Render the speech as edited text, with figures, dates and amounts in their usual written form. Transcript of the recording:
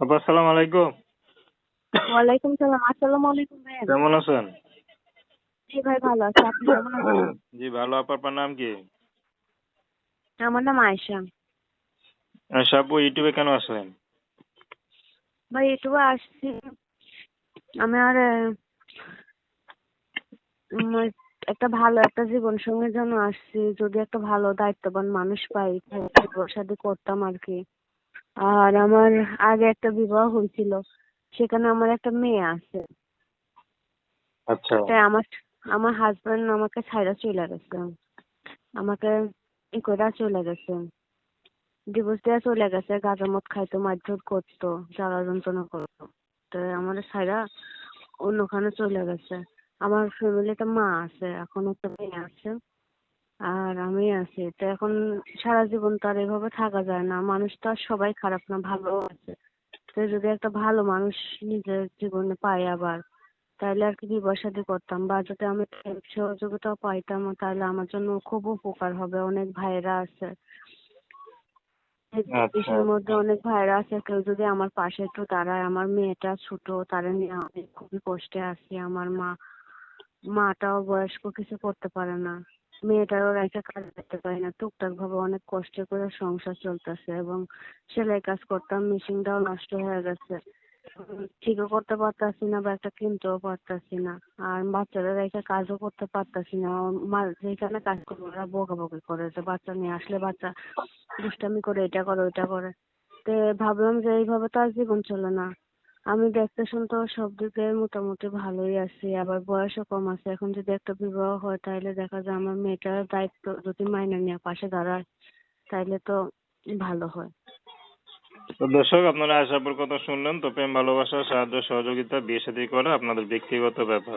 আপা আসসালামু আলাইকুম। ওয়ালাইকুম সালাম। আসসালামু আলাইকুম ভাইয়া। কেমন আছেন? জি ভাই, ভালো আছি। আপনি কেমন আছেন? জি ভালো। আপনার নাম কি? আমার নাম আয়েশা। আচ্ছা আপু, ইউটিউবে কেন আসলেন? ভাই ইউটিউবে আসছি আমার একটা ভালো একটা জীবন সঙ্গীর জন্য আসছি। যদি একটা ভালো দায়িত্ববান মানুষ পাই তাহলে বিবাহ শাদী করতাম আর কি। আর আমার আগে একটা বিবাহ হয়েছিল, সেখানে আমার একটা মেয়ে আছে। আচ্ছা তাই আমার আমার হাজবেন্ড আমাকে ছাইড়া চলে গেছে, আমাকে করে চলে গেছে, ডিভোর্স দেওয়া চলে গেছে। গাঁজা মদ খাইতো, মারধর করতো, জ্বালা যন্ত্রণা করতো। তো আমাদের ছাইরা অন্যখানে চলে গেছে। আমার ফ্যামিলিতে মা আছে, এখন একটা মেয়ে আছে, আর আমি আছি। তো এখন সারা জীবন তো আর এভাবে থাকা যায় না। মানুষ তো আর সবাই খারাপ না, ভালো আছে। তো যদি একটা ভালো মানুষ নিজের জীবনে পাই আবার, তাহলে আর কি বিবাহ শাদী করতাম। বা যদি আমি help সহযোগিতাও পাইতাম, তাহলে আমার জন্য খুব উপকার হবে। অনেক ভাইয়েরা আছে এই আচ্ছা দেশের মধ্যে, আচ্ছা। অনেক ভাইরা আছে। কেউ যদি আমার পাশে একটু দাঁড়ায়। আমার মেয়েটা ছোট, তারা নিয়ে আমি খুবই কষ্টে আছি। আমার মাটাও বয়স্ক, কিছু করতে পারে না। মেয়েটারও একটা কাজ করতে পারি না, টুকটাক ভাবে অনেক কষ্ট করে সংসার চলতেছে। এবং সেলাই কাজ করতাম, মেশিনটাও নষ্ট হয়ে গেছে। ঠিকও করতে পারতাছি না, বা একটা কিনতেও পারতাছি না। আর বাচ্চাদের একটা কাজও করতে পারতাছি না। যেখানে কাজ করবো ওরা বকাবকি করে, যে বাচ্চা নিয়ে আসলে বাচ্চা দুষ্টামি করে, এটা করে ওইটা করে। তো ভাবলাম যে এইভাবে তো আর জীবন চলে না। আমি দেখতে শুনতেও সব দিকে মোটামুটি ভালোই আছি, আবার বয়সও কম আছে। এখন যদি একটা বিবাহ হয় তাহলে দেখা যায় আমার মেয়েটার দায়িত্ব যদি মাইনে নিয়ে পাশে দাঁড়ায়, তাইলে তো ভালো হয়। তো দর্শক, আপনারা আশা আপুর কথা শুনলেন। তো প্রেম ভালোবাসা সাহায্য সহযোগিতা বিয়ে শাদী করা আপনাদের ব্যক্তিগত ব্যাপার।